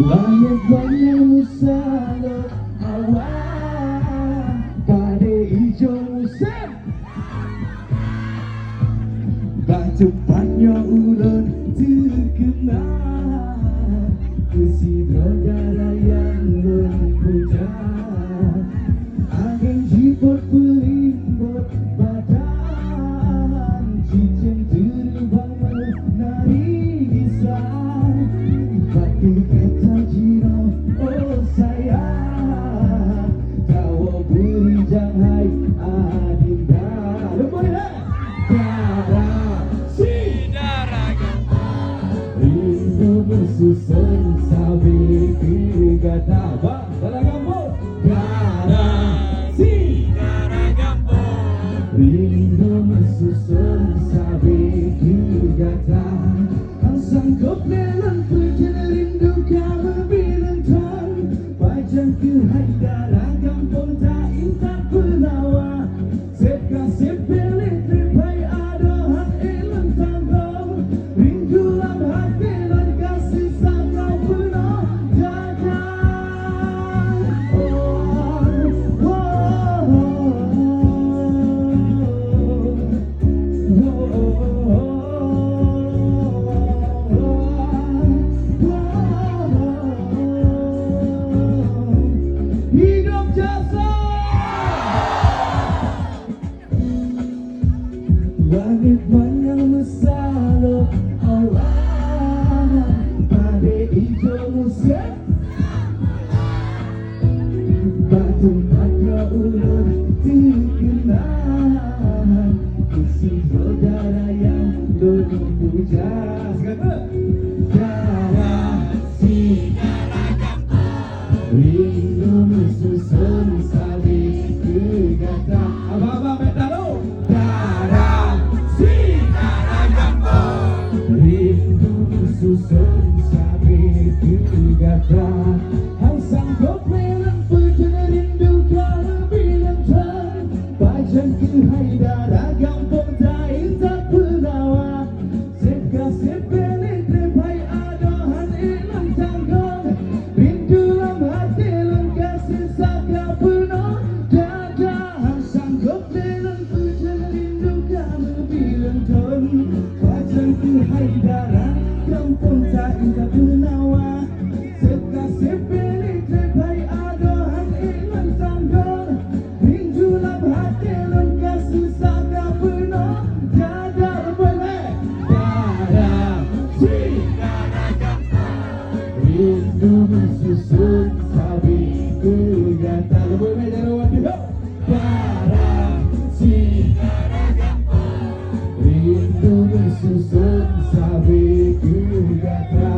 Langit warna salok awan pada hijau musim. Batu panyo ulun terkenal kesidro darah yang mempunyai angin jibot belimbot badan cincin terbang menari kisah pakai kata jiro oh sayang kau beri jangai adinda lupa ya susun sabi kata bang Daragambut garasi Daragambut rindu susun sabi kata ang sanggup dalam perjalanan rindu kamu bilantan pajang ke hai Daragampung tak intak penawa sepka sepelik tripai adohan elang tanggong rindu lam hati langit banyak mesalok awan pada hijau musim. Batu mata ulur terkenal isi saudara yang dulu puja garasi rindu susun sabi kegata abang-abang medalo susun sabi kegata hang sanggup melang perjalanan rindu kalau bilantan pajang ke hai Daragampung tak intak penawa sepka sepelik trepai adohan elang tanggong rindu lam hati lengkap sesaka penuh dada hang sanggup melang perjalanan rindu kalau bilantan pajang ke hai Daragampung tak indah penawa sepka sepelik trepai adohan elang tanggong rindu lam hati lengkap sesaka penuh dada boleh garasi rindu susun sabi kegata boleh jalan garasi rindu susun sabi kegata